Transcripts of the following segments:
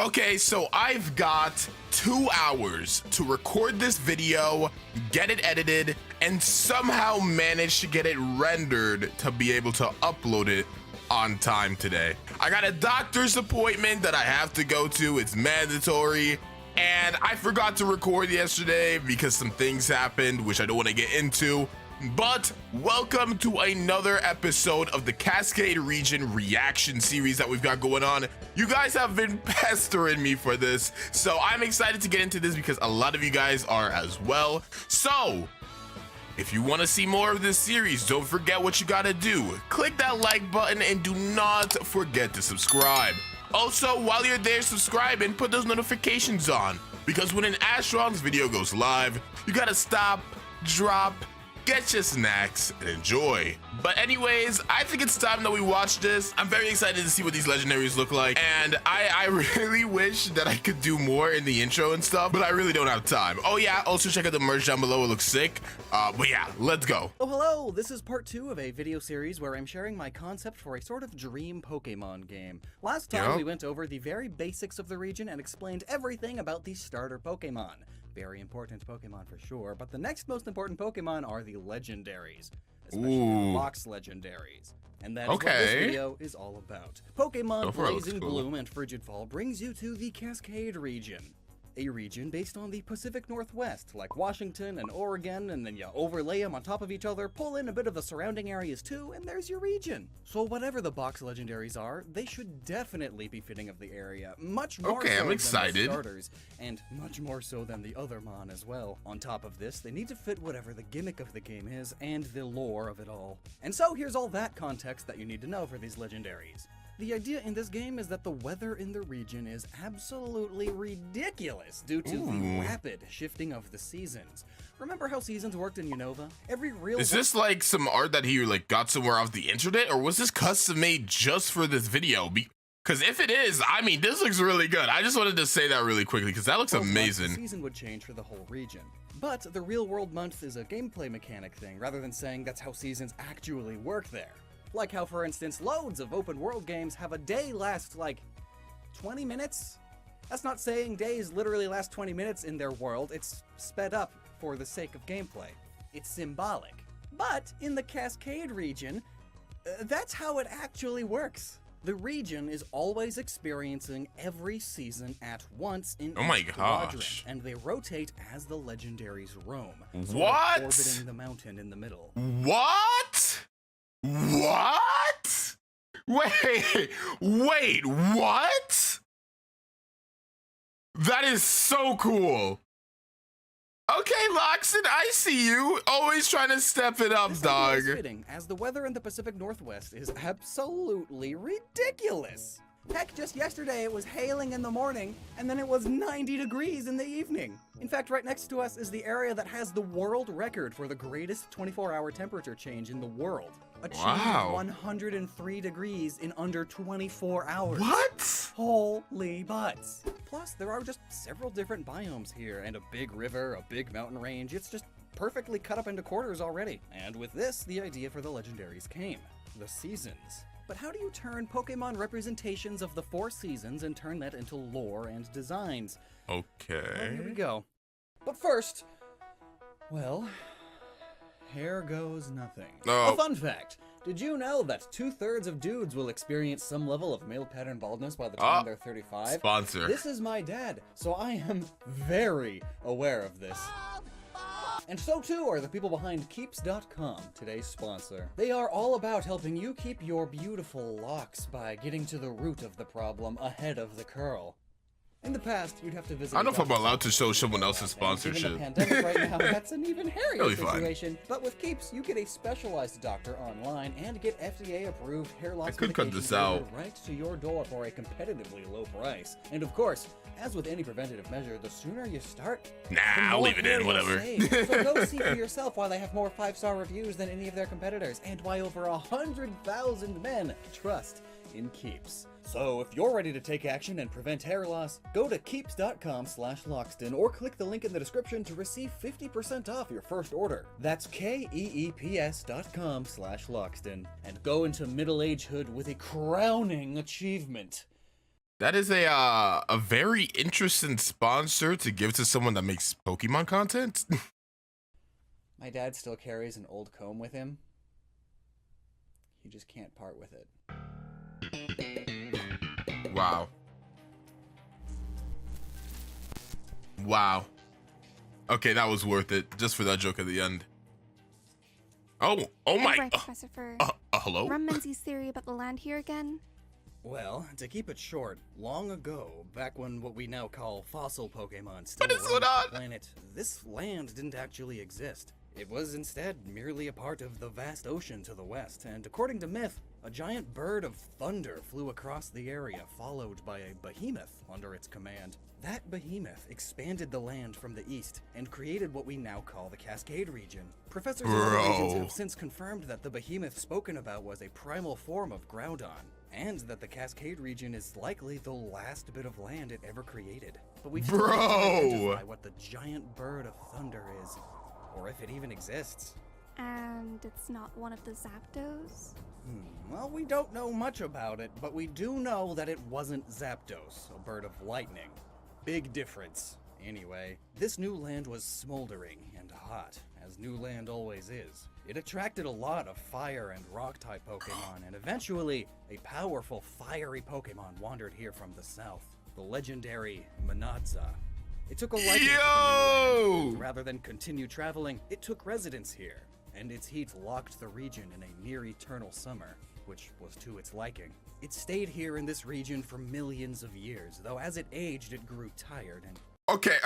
Okay, so I've got 2 hours to record this video, get it edited, and somehow manage to get it rendered to be able to upload it on time today. I got a doctor's appointment that I have to go to. It's mandatory. And I forgot to record yesterday because some things happened, which I don't want to get into. But welcome to another episode of the Cascade region reaction series that we've got going on. You guys have been pestering me for this, so I'm excited to get into this because a lot of you guys are as well. So if you want to see more of this series, don't forget what you gotta do. Click that like button and do not forget to subscribe. Also, while you're there subscribing, put those notifications on, because when an Astron's video goes live, you gotta stop, drop, get your snacks, and enjoy. But anyways, I think it's time that we watch this. I'm very excited to see what these legendaries look like, and I really wish that I could do more in the intro and stuff, but I really don't have time. Oh yeah, also check out the merch down below, it looks sick. But yeah, let's go. Oh hello, this is part 2 of a video series where I'm sharing my concept for a sort of dream Pokemon game. Last time we went over the very basics of the region and explained everything about the starter Pokemon. Very important Pokemon for sure, but the next most important Pokemon are the legendaries, especially the box legendaries. And that is what this video is all about. Pokemon Blazing Bloom and Frigid Fall brings you to the Kaskade region. A region based on the Pacific Northwest, like Washington and Oregon, and then you overlay them on top of each other, pull in a bit of the surrounding areas too, and there's your region. So whatever the box legendaries are, they should definitely be fitting of the area, much more so I'm excited. than the starters, and much more so than the other mon as well. On top of this, they need to fit whatever the gimmick of the game is, and the lore of it all. And so here's all that context that you need to know for these legendaries. The idea in this game is that the weather in the region is absolutely ridiculous due to the rapid shifting of the seasons. Remember how seasons worked in Unova? Is this like some art that he got somewhere off the internet, or was this custom made just for this video? Because if it is, I mean, this looks really good. I just wanted to say that really quickly because that looks amazing. The season would change for the whole region. But the real world month is a gameplay mechanic thing, rather than saying that's how seasons actually work there. Like how, for instance, loads of open world games have a day last, like, 20 minutes? That's not saying days literally last 20 minutes in their world, it's sped up for the sake of gameplay. It's symbolic. But in the Cascade region, that's how it actually works. The region is always experiencing every season at once in each quadrant, and they rotate as the legendaries roam. What? Orbiting the mountain in the middle. What? What? Wait, what? That is so cool. Okay, Loxton, I see you. Always trying to step it up, dog. This is fitting, as the weather in the Pacific Northwest is absolutely ridiculous. Heck, just yesterday it was hailing in the morning, and then it was 90 degrees in the evening. In fact, right next to us is the area that has the world record for the greatest 24-hour temperature change in the world. Achieved 103 degrees in under 24 hours. What? Holy butts. Plus, there are just several different biomes here, and a big river, a big mountain range. It's just perfectly cut up into quarters already. And with this, the idea for the legendaries came. The seasons. But how do you turn Pokemon representations of the 4 seasons and turn that into lore and designs? Okay. Well, here we go. But first, well, here goes nothing. A fun fact. Did you know that 2/3 of dudes will experience some level of male pattern baldness by the time they're 35? Sponsor. This is my dad, so I am very aware of this. And so too are the people behind Keeps.com, today's sponsor. They are all about helping you keep your beautiful locks by getting to the root of the problem ahead of the curl. In the past, you'd have to visit. I don't know if I'm allowed to show someone else's sponsorship. Given the pandemic right now, that's an even hairier situation. But with Keeps, you get a specialized doctor online and get FDA-approved hair loss medication right to your door for a competitively low price. And of course, as with any preventative measure, the sooner you start, I'll leave it in, whatever. So go see for yourself why they have more 5-star reviews than any of their competitors, and why over 100,000 men trust in Keeps. So if you're ready to take action and prevent hair loss, go to keeps.com/Loxton or click the link in the description to receive 50% off your first order. That's KEEPS.com/Loxton. And go into middle-agehood with a crowning achievement. That is a very interesting sponsor to give to someone that makes Pokemon content. My dad still carries an old comb with him. He just can't part with it. Wow. Wow. Okay, that was worth it, just for that joke at the end. Oh my. Right, Professor Fur. Hello? Run Menzies' theory about the land here again? Well, to keep it short, long ago, back when what we now call fossil Pokemon still What is roamed going on? the planet, this land didn't actually exist. It was instead merely a part of the vast ocean to the west, and according to myth, a giant bird of thunder flew across the area, followed by a behemoth under its command. That behemoth expanded the land from the east and created what we now call the Cascade region. Professors in other regions have since confirmed that the behemoth spoken about was a primal form of Groudon, and that the Cascade region is likely the last bit of land it ever created. But we've still yet to identify what the giant bird of thunder is, or if it even exists. And it's not one of the Zapdos? Well, we don't know much about it, but we do know that it wasn't Zapdos, a bird of lightning. Big difference. Anyway, this new land was smoldering and hot, as new land always is. It attracted a lot of fire and rock-type Pokemon, and eventually, a powerful fiery Pokemon wandered here from the south, the legendary Menadza. It took a liking to the new land. Rather than continue traveling, it took residence here, and its heat locked the region in a near-eternal summer, which was to its liking. It stayed here in this region for millions of years, though as it aged, it grew tired and... Okay,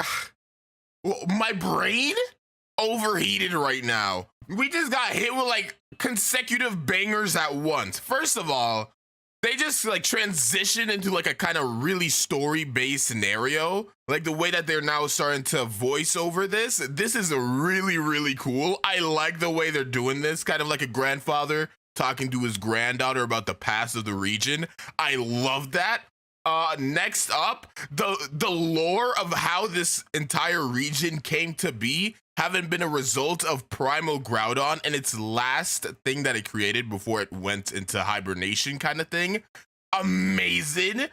well, my brain overheated right now. We just got hit with like consecutive bangers at once. First of all, they just like transition into like a kind of really story-based scenario. Like the way that they're now starting to voice over this. This is really, really cool. I like the way they're doing this, kind of like a grandfather talking to his granddaughter about the past of the region. I love that. Next up, the lore of how this entire region came to be having been a result of primal Groudon and its last thing that it created before it went into hibernation kind of thing. Amazing.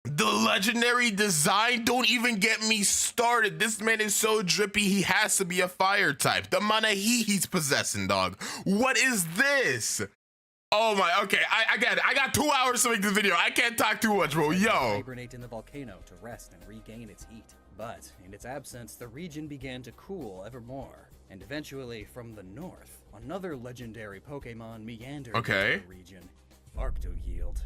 The legendary design, don't even get me started. This man is so drippy, he has to be a fire type. The amount of heat he's possessing, dog. What is this? Oh my, okay, I get it. I got 2 hours to make this video. I can't talk too much, bro. Yo. Hibernate in the volcano to rest and regain its heat. But in its absence, the region began to cool ever more. And eventually, from the north, another legendary Pokemon meandered into the region, Arctoyield.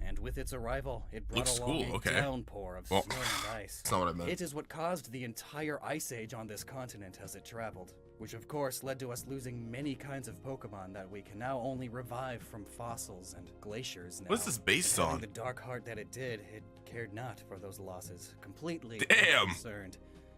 And with its arrival, it brought along a downpour of snow and ice. That's not what I meant. It is what caused the entire ice age on this continent as it traveled, which of course led to us losing many kinds of Pokemon that we can now only revive from fossils and glaciers now. What's this based on? Having the dark heart that it did, it cared not for those losses, completely unconcerned,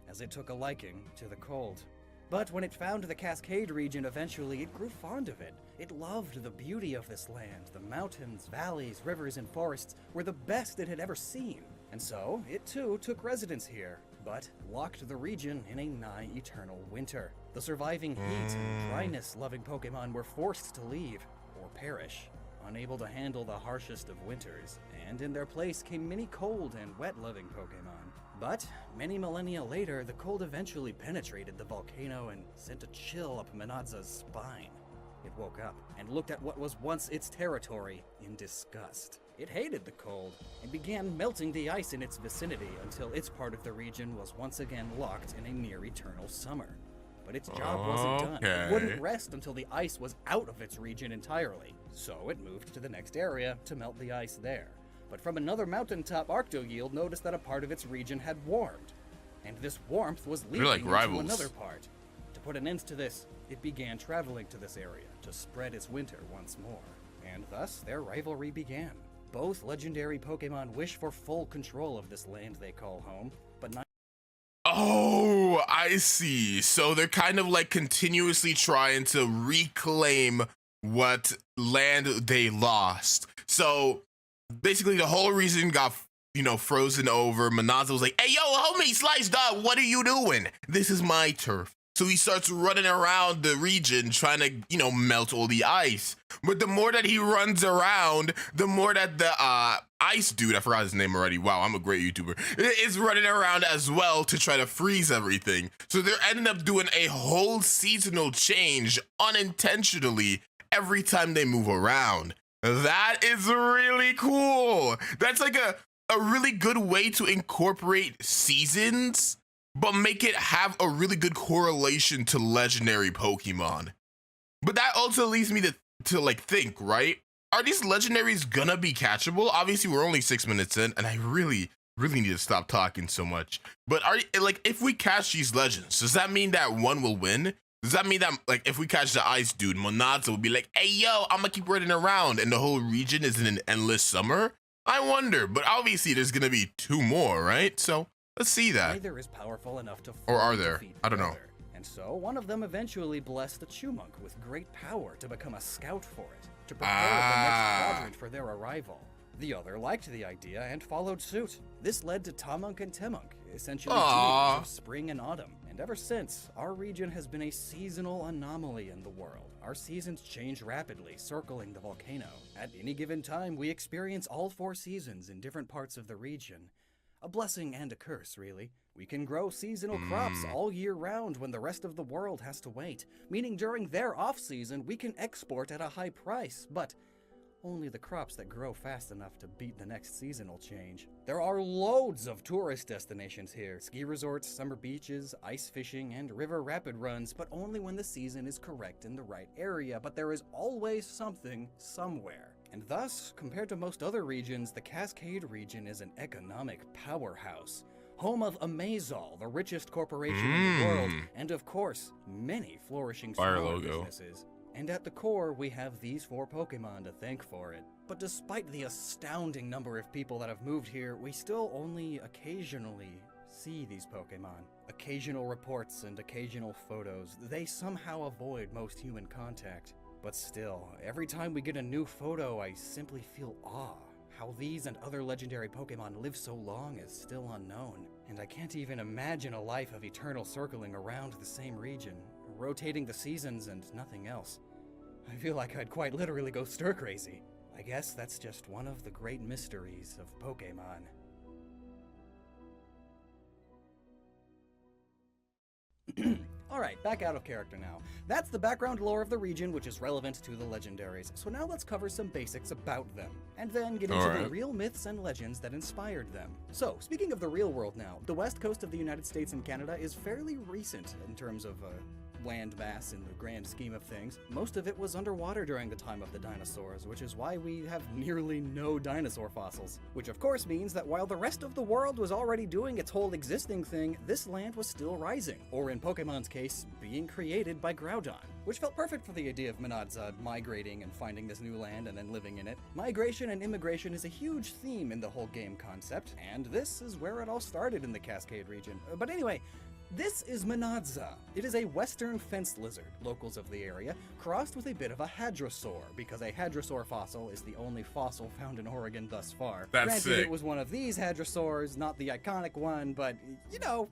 as it took a liking to the cold. But when it found the Cascade region eventually, it grew fond of it. It loved the beauty of this land. The mountains, valleys, rivers, and forests were the best it had ever seen. And so, it too took residence here, but locked the region in a nigh eternal winter. The surviving heat and dryness-loving Pokemon were forced to leave, or perish, unable to handle the harshest of winters, and in their place came many cold and wet-loving Pokemon. But many millennia later, the cold eventually penetrated the volcano and sent a chill up Menadza's spine. It woke up and looked at what was once its territory in disgust. It hated the cold and began melting the ice in its vicinity until its part of the region was once again locked in a near-eternal summer. But its job wasn't done. It wouldn't rest until the ice was out of its region entirely, so it moved to the next area to melt the ice there. But from another mountaintop, Arctoyield noticed that a part of its region had warmed, and this warmth was leaking into another part. To put an end to this, it began traveling to this area to spread its winter once more, and thus their rivalry began. Both legendary Pokemon wish for full control of this land they call home, but not. Oh, I see. So they're kind of like continuously trying to reclaim what land they lost. So basically the whole region got, frozen over. Menadza was like, hey, yo, homie, Slice Dog, what are you doing? This is my turf. So he starts running around the region trying to, melt all the ice. But the more that he runs around, the more that the ice dude, I forgot his name already. Wow, I'm a great YouTuber, is running around as well to try to freeze everything. So they're ending up doing a whole seasonal change unintentionally every time they move around. That is really cool. That's like a really good way to incorporate seasons, but make it have a really good correlation to legendary Pokemon. But that also leads me to like think, right? Are these legendaries gonna be catchable? Obviously, we're only 6 minutes in, and I really need to stop talking so much. But if we catch these legends, does that mean that one will win? Does that mean that, like, if we catch the ice dude, Menadza will be like, hey, yo, I'm gonna keep running around, and the whole region is in an endless summer? I wonder, but obviously there's gonna be 2 more, right? So let's see that. Neither is powerful enough to or are there? I don't know. And so one of them eventually blessed the Chumunk with great power to become a scout for it, to prepare the next quadrant for their arrival. The other liked the idea and followed suit. This led to Tamunk and Temunk, essentially twins of spring and autumn. And ever since, our region has been a seasonal anomaly in the world. Our seasons change rapidly, circling the volcano. At any given time, we experience all 4 seasons in different parts of the region. A blessing and a curse, really. We can grow seasonal crops all year round when the rest of the world has to wait, meaning during their off-season, we can export at a high price, but only the crops that grow fast enough to beat the next seasonal change. There are loads of tourist destinations here. Ski resorts, summer beaches, ice fishing, and river rapid runs, but only when the season is correct in the right area. But there is always something somewhere. And thus, compared to most other regions, the Kaskade region is an economic powerhouse. Home of Amazol, the richest corporation in the world, and of course, many flourishing smaller businesses. And at the core, we have these 4 Pokemon to thank for it. But despite the astounding number of people that have moved here, we still only occasionally see these Pokemon. Occasional reports and occasional photos, they somehow avoid most human contact. But still, every time we get a new photo, I simply feel awe. How these and other legendary Pokemon live so long is still unknown. And I can't even imagine a life of eternal circling around the same region, rotating the seasons and nothing else. I feel like I'd quite literally go stir-crazy. I guess that's just one of the great mysteries of Pokemon. Alright, back out of character now. That's the background lore of the region, which is relevant to the legendaries. So now let's cover some basics about them, and then get into the real myths and legends that inspired them. So, speaking of the real world now, the west coast of the United States and Canada is fairly recent in terms of land mass in the grand scheme of things. Most of it was underwater during the time of the dinosaurs, which is why we have nearly no dinosaur fossils. Which of course means that while the rest of the world was already doing its whole existing thing, this land was still rising, or in Pokemon's case, being created by Groudon, which felt perfect for the idea of Menadza migrating and finding this new land and then living in it. Migration and immigration is a huge theme in the whole game concept, and this is where it all started in the Cascade region. But anyway, this is Menadza. It is a western fence lizard, locals of the area, crossed with a bit of a hadrosaur, because a hadrosaur fossil is the only fossil found in Oregon thus far. That's Granted, sick. It was one of these hadrosaurs, not the iconic one, but, you know,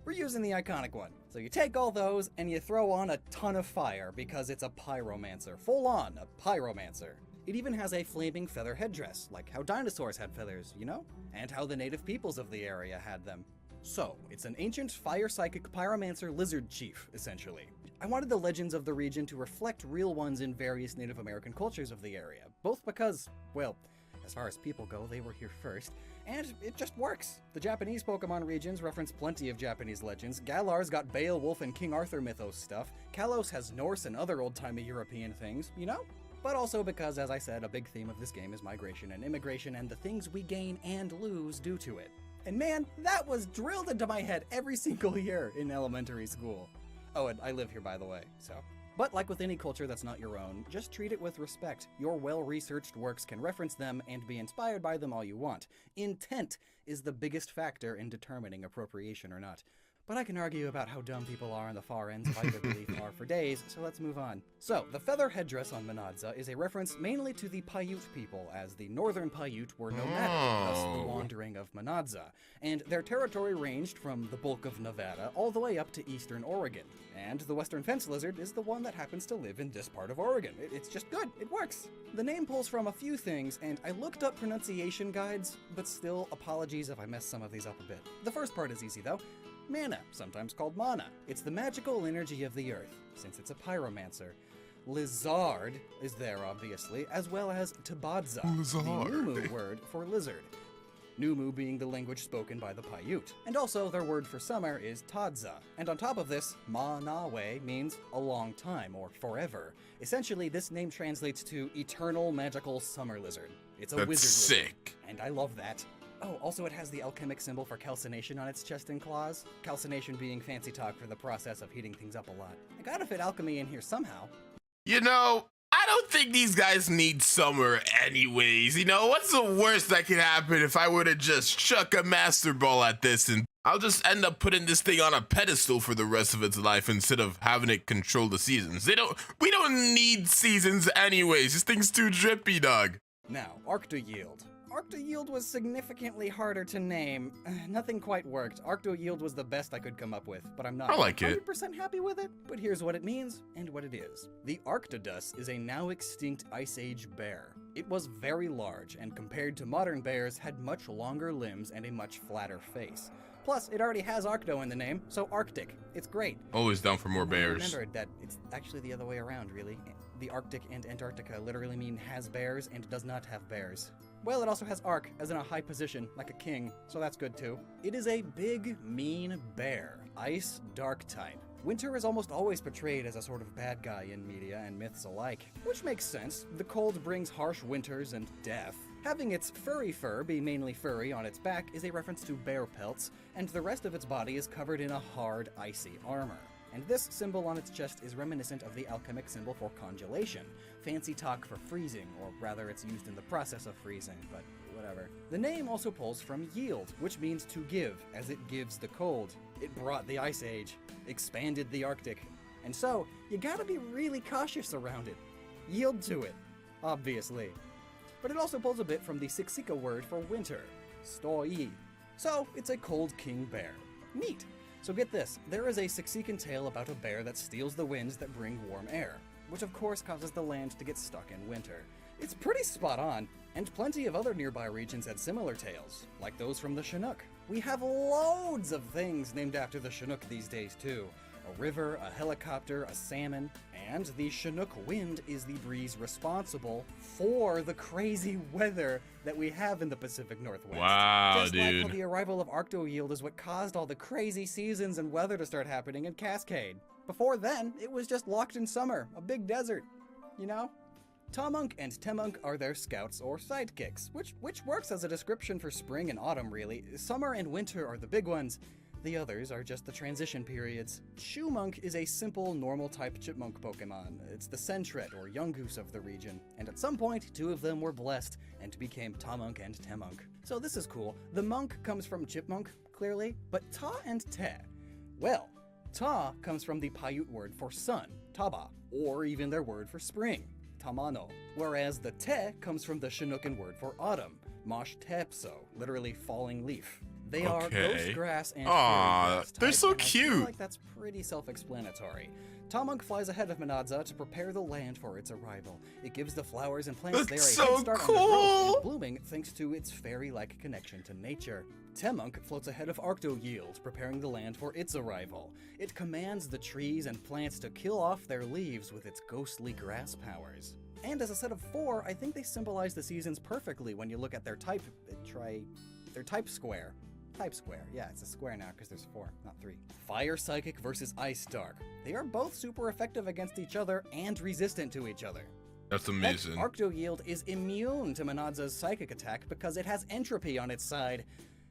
we're using the iconic one. So you take all those and you throw on a ton of fire, because it's a pyromancer. Full on, a pyromancer. It even has a flaming feather headdress, like how dinosaurs had feathers, you know? And how the native peoples of the area had them. So, it's an ancient fire-psychic pyromancer lizard chief, essentially. I wanted the legends of the region to reflect real ones in various Native American cultures of the area, both because, well, as far as people go, they were here first, and it just works. The Japanese Pokemon regions reference plenty of Japanese legends. Galar's got Beowulf and King Arthur mythos stuff. Kalos has Norse and other old-timey European things, you know? But also because, as I said, a big theme of this game is migration and immigration and the things we gain and lose due to it. And man, that was drilled into my head every single year in elementary school. Oh, and I live here, by the way, so. But like with any culture that's not your own, just treat it with respect. Your well-researched works can reference them and be inspired by them all you want. Intent is the biggest factor in determining appropriation or not. But I can argue about how dumb people are on the far ends of either belief are for days, so let's move on. So, the feather headdress on Menadza is a reference mainly to the Paiute people, as the northern Paiute were nomadic, thus the wandering of Menadza, and their territory ranged from the bulk of Nevada all the way up to eastern Oregon. And the western fence lizard is the one that happens to live in this part of Oregon. It's just good. It works. The name pulls from a few things, and I looked up pronunciation guides, but still, apologies if I mess some of these up a bit. The first part is easy, though. Mana, sometimes called mana. It's the magical energy of the earth, since it's a pyromancer. Lizard is there, obviously, as well as Tabadza, the Numu word for lizard. Numu being the language spoken by the Paiute. And also, their word for summer is Tadza. And on top of this, Ma-na-we means a long time, or forever. Essentially, this name translates to eternal magical summer lizard. It's a wizard sick. Lizard, and I love that. Oh, also it has the alchemic symbol for calcination on its chest and claws. Calcination being fancy talk for the process of heating things up a lot. I gotta fit alchemy in here somehow. You know, I don't think these guys need summer anyways. You know, what's the worst that could happen if I were to just chuck a master ball at this and I'll just end up putting this thing on a pedestal for the rest of its life instead of having it control the seasons. We don't need seasons anyways. This thing's too drippy, dog. Now, Arctoyield. Arctoyield was significantly harder to name. Nothing quite worked. Arctoyield was the best I could come up with, but I'm not 100% happy with it. But here's what it means and what it is. The Arctodus is a now extinct Ice Age bear. It was very large, and compared to modern bears, had much longer limbs and a much flatter face. Plus, it already has Arcto in the name, so Arctic. It's great. Always down for more bears. I remembered that it's actually the other way around, really. The Arctic and Antarctica literally mean has bears and does not have bears. Well, it also has arc, as in a high position, like a king, so that's good too. It is a big, mean bear. Ice, dark type. Winter is almost always portrayed as a sort of bad guy in media and myths alike, which makes sense. The cold brings harsh winters and death. Having its furry fur be mainly furry on its back is a reference to bear pelts, and the rest of its body is covered in a hard, icy armor. And this symbol on its chest is reminiscent of the alchemic symbol for congelation, fancy talk for freezing, or rather it's used in the process of freezing, but whatever. The name also pulls from yield, which means to give, as it gives the cold. It brought the Ice Age, expanded the Arctic, and so you gotta be really cautious around it. Yield to it, obviously. But it also pulls a bit from the Siksika word for winter, stoi. So it's a cold king bear. Neat. So get this, there is a Siksikan tale about a bear that steals the winds that bring warm air, which of course causes the land to get stuck in winter. It's pretty spot on, and plenty of other nearby regions had similar tales, like those from the Chinook. We have loads of things named after the Chinook these days too. A river, a helicopter, a salmon, and the Chinook wind is the breeze responsible for the crazy weather that we have in the Pacific Northwest. Wow, Just dude. like how the arrival of Arctoyield is what caused all the crazy seasons and weather to start happening in Cascade. Before then, it was just locked in summer, a big desert, you know? Tamunk and Temunk are their scouts or sidekicks, which works as a description for spring and autumn really. Summer and winter are the big ones. The others are just the transition periods. Shumunk is a simple, normal-type chipmunk Pokemon. It's the Sentret, or Yungoos of the region, and at some point, two of them were blessed and became Tamunk and Temunk. So this is cool. The monk comes from chipmunk, clearly, but Ta and Te. Well, Ta comes from the Paiute word for sun, Taba, or even their word for spring, Tamano, whereas the Te comes from the Chinookan word for autumn, Mosh Tepso, literally falling leaf. They are ghost grass and fairy grass they're type, so and I feel cute. like that's pretty self-explanatory. Tamunk flies ahead of Menadza to prepare the land for its arrival. It gives the flowers and plants there a so head start on their growth cool. and blooming thanks to its fairy-like connection to nature. Temunk floats ahead of Arctoyield, preparing the land for its arrival. It commands the trees and plants to kill off their leaves with its ghostly grass powers. And as a set of four, I think they symbolize the seasons perfectly when you look at their type square. Type square. Yeah, it's a square now because there's 4, not 3. Fire Psychic versus Ice Dark. They are both super effective against each other and resistant to each other. That's amazing. Heck, Arctoyield is immune to Menadza's psychic attack because it has entropy on its side.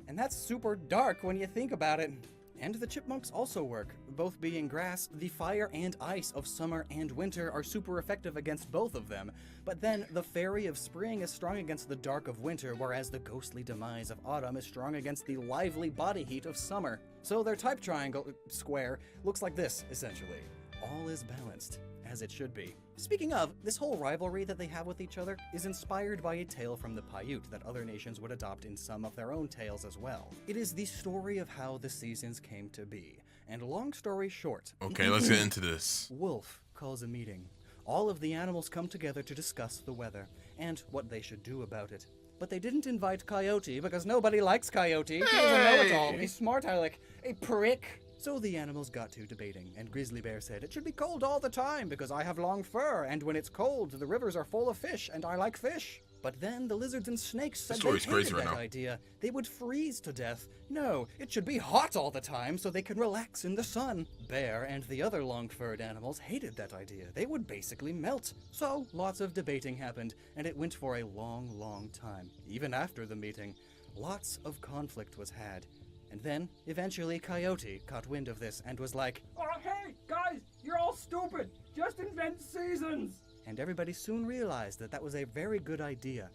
And that's super dark when you think about it. And the chipmunks also work. Both being grass, the fire and ice of summer and winter are super effective against both of them. But then, the fairy of spring is strong against the dark of winter, whereas the ghostly demise of autumn is strong against the lively body heat of summer. So their type triangle square looks like this, essentially. All is balanced, as it should be. Speaking of, this whole rivalry that they have with each other is inspired by a tale from the Paiute that other nations would adopt in some of their own tales as well. It is the story of how the seasons came to be. And long story short... Okay, let's get into this. Wolf calls a meeting. All of the animals come together to discuss the weather, and what they should do about it. But they didn't invite Coyote, because nobody likes Coyote. He doesn't know it all. He's smart aleck. A prick. So the animals got to debating, and Grizzly Bear said, "It should be cold all the time, because I have long fur, and when it's cold, the rivers are full of fish, and I like fish." But then the lizards and snakes said they hated that idea. They would freeze to death. No, it should be hot all the time, so they can relax in the sun. Bear and the other long-furred animals hated that idea. They would basically melt. So lots of debating happened, and it went for a long, long time. Even after the meeting, lots of conflict was had. And then, eventually, Coyote caught wind of this and was like, "Oh, hey, guys, you're all stupid. Just invent seasons." And everybody soon realized that that was a very good idea.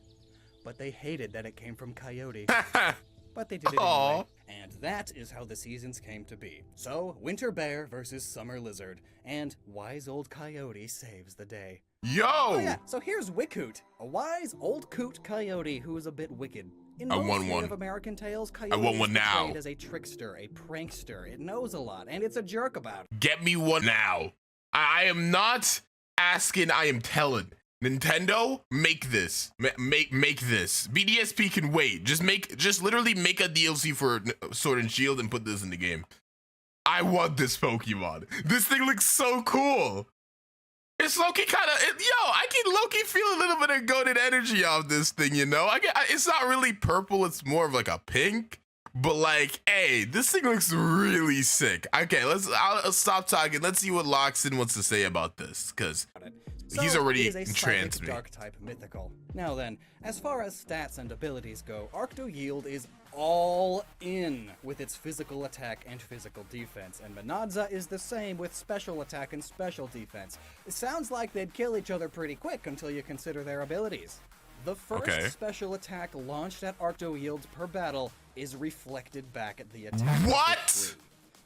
But they hated that it came from Coyote. But they did it anyway. And that is how the seasons came to be. So, Winter Bear versus Summer Lizard. And wise old Coyote saves the day. Yo! Oh yeah, so here's Wickoot, a wise old coot coyote who is a bit wicked. In most of American tales, Coyote is portrayed as a trickster, a prankster. It knows a lot, and it's a jerk about it. Get me one now. I am not asking, I am telling. Nintendo, make this. Make this. BDSP can wait. Just literally make a DLC for Sword and Shield and put this in the game. I want this Pokemon. This thing looks so cool. It's Loki kind of, I can Loki feel a little bit of goated energy off this thing, you know? It's not really purple, it's more of like a pink. But like, hey, this thing looks really sick. Okay, I'll stop talking. Let's see what Loxin wants to say about this, because he's already entranced me. Dark type mythical. Now then, as far as stats and abilities go, Arctoyield is all in with its physical attack and physical defense, and Menadza is the same with special attack and special defense. It sounds like they'd kill each other pretty quick until you consider their abilities. The first special attack launched at Arctoyield per battle is reflected back at the attack. What?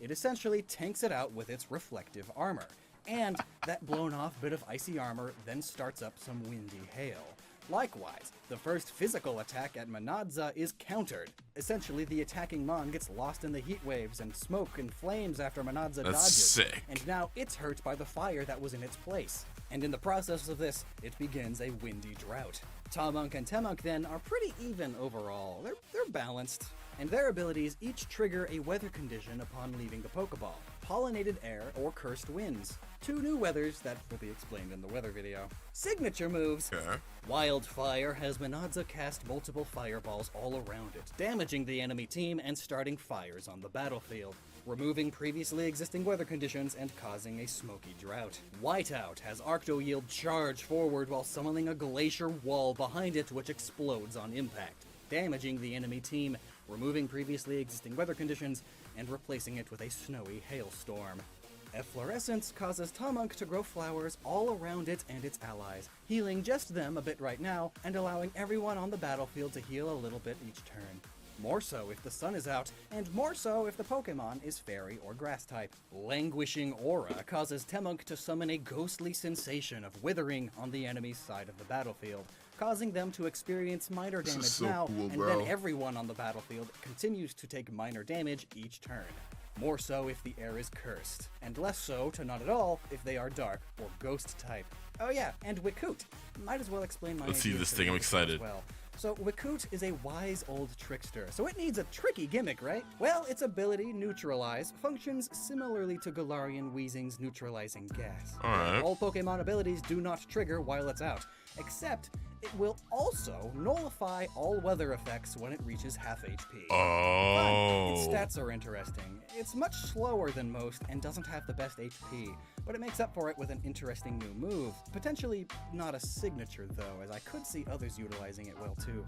It essentially tanks it out with its reflective armor. And that blown off bit of icy armor then starts up some windy hail. Likewise, the first physical attack at Menadza is countered. Essentially, the attacking Mon gets lost in the heat waves and smoke and flames after Menadza dodges. Sick. And now it's hurt by the fire that was in its place. And in the process of this, it begins a windy drought. Tamunk and Temunk then are pretty even overall. They're balanced. And their abilities each trigger a weather condition upon leaving the Pokeball. Pollinated air or cursed winds. 2 new weathers that will be explained in the weather video. Signature moves. Yeah. Wildfire has Menadza cast multiple fireballs all around it, damaging the enemy team and starting fires on the battlefield, removing previously existing weather conditions and causing a smoky drought. Whiteout has Arctoyield charge forward while summoning a glacier wall behind it which explodes on impact, damaging the enemy team, removing previously existing weather conditions, and replacing it with a snowy hailstorm. Efflorescence causes Tamunk to grow flowers all around it and its allies, healing just them a bit right now, and allowing everyone on the battlefield to heal a little bit each turn. More so if the sun is out, and more so if the Pokemon is fairy or grass type. Languishing Aura causes Temunk to summon a ghostly sensation of withering on the enemy's side of the battlefield, causing them to experience minor damage then everyone on the battlefield continues to take minor damage each turn. More so if the air is cursed, and less so to not at all if they are dark or ghost type. Oh yeah, and Wickoot. Might as well explain my Let's see this thing, I'm excited. Well. So Wickoot is a wise old trickster, so it needs a tricky gimmick, right? Well, its ability, Neutralize, functions similarly to Galarian Weezing's neutralizing gas. Alright. All Pokemon abilities do not trigger while it's out, except It will also nullify all weather effects when it reaches half HP. Oh. Its stats are interesting. It's much slower than most and doesn't have the best HP, but it makes up for it with an interesting new move. Potentially not a signature though, as I could see others utilizing it well too.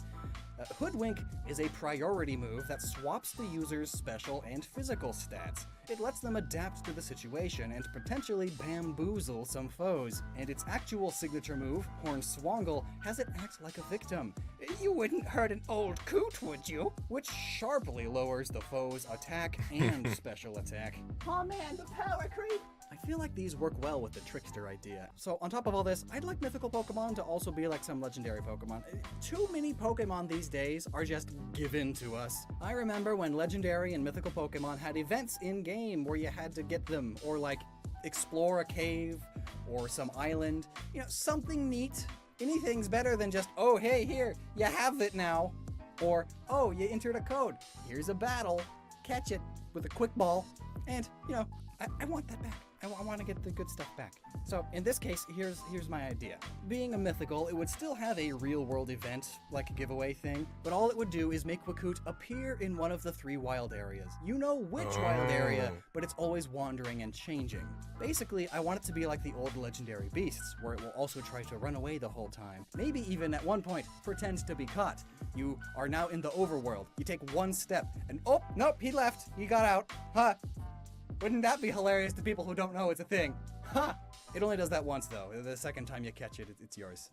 Hoodwink is a priority move that swaps the user's special and physical stats. It lets them adapt to the situation and potentially bamboozle some foes. And its actual signature move, Hornswoggle, has it act like a victim. You wouldn't hurt an old coot, would you? Which sharply lowers the foe's attack and special attack. Oh man, the power creep! I feel like these work well with the trickster idea. So on top of all this, I'd like mythical Pokemon to also be like some legendary Pokemon. Too many Pokemon these days are just given to us. I remember when legendary and mythical Pokemon had events in-game where you had to get them, or like explore a cave or some island. You know, something neat. Anything's better than just, oh hey, here, you have it now. Or, oh, you entered a code. Here's a battle. Catch it with a quick ball. And, you know, I want that back. I want to get the good stuff back. So in this case, here's my idea. Being a mythical, it would still have a real-world event, like a giveaway thing, but all it would do is make Wakut appear in one of the 3 wild areas. You know which wild area, but it's always wandering and changing. Basically, I want it to be like the old legendary beasts, where it will also try to run away the whole time. Maybe even at one point, pretend to be caught. You are now in the overworld. You take one step, and oh, nope, he left. He got out. Huh. Wouldn't that be hilarious to people who don't know it's a thing? Ha! It only does that once, though. The second time you catch it, it's yours.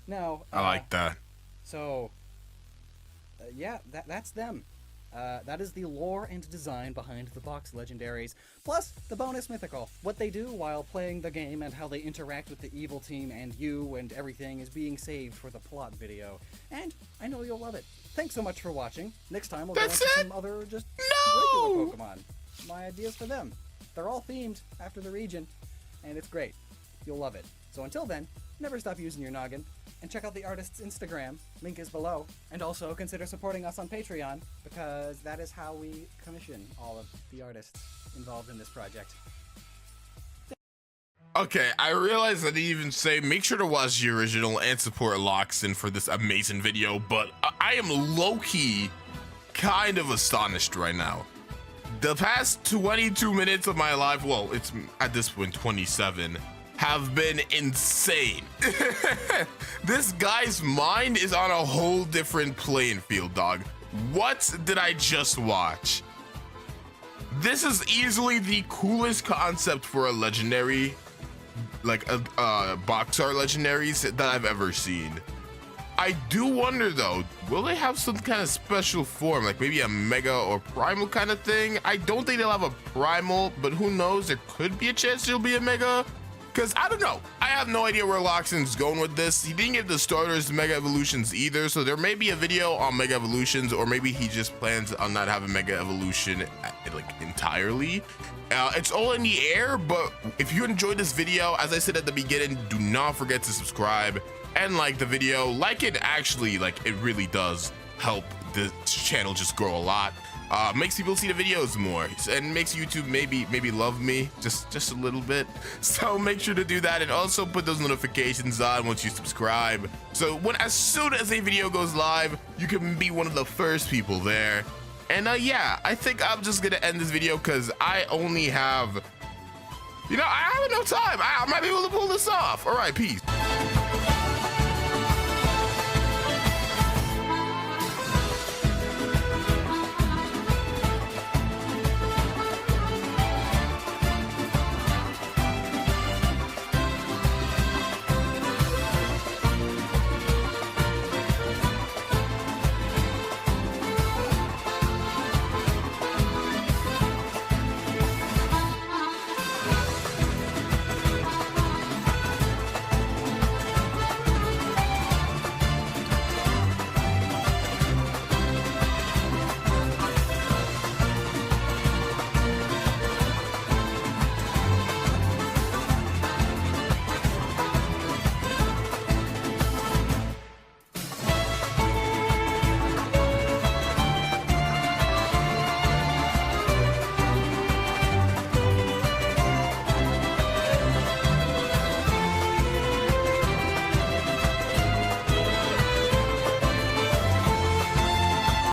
Now, I like that. So, yeah, that's them. That is the lore and design behind the box legendaries, plus the bonus mythical. What they do while playing the game and how they interact with the evil team and you and everything is being saved for the plot video. And I know you'll love it. Thanks so much for watching. Next time we'll get into some other just regular Pokemon. My ideas for them. They're all themed after the region, and it's great. You'll love it. So until then, never stop using your noggin, and check out the artist's Instagram, link is below, and also consider supporting us on Patreon, because that is how we commission all of the artists involved in this project. Okay, I realize I didn't even say make sure to watch the original and support Loxin for this amazing video, but I am low-key kind of astonished right now. The past 22 minutes of my life, well, it's at this point 27, have been insane. This guy's mind is on a whole different playing field, dog. What did I just watch? This is easily the coolest concept for a legendary, like a box art legendaries that I've ever seen. I do wonder though, will they have some kind of special form, like maybe a mega or primal kind of thing? I don't think they'll have a primal, but who knows, there could be a chance it'll be a mega. Because I don't know, I have no idea where Loxin's going with this. He didn't give the starters mega evolutions either, so there may be a video on mega evolutions, or maybe he just plans on not having mega evolution like entirely. It's all in the air, but if you enjoyed this video, as I said at the beginning, do not forget to subscribe and like the video. Like it actually, like it really does help the channel just grow a lot. Makes people see the videos more and makes YouTube maybe love me just a little bit. So make sure to do that, and also put those notifications on once you subscribe, so as soon as a video goes live, you can be one of the first people there. And yeah, I think I'm just gonna end this video because I only have, I have no time. I might be able to pull this off. All right, peace.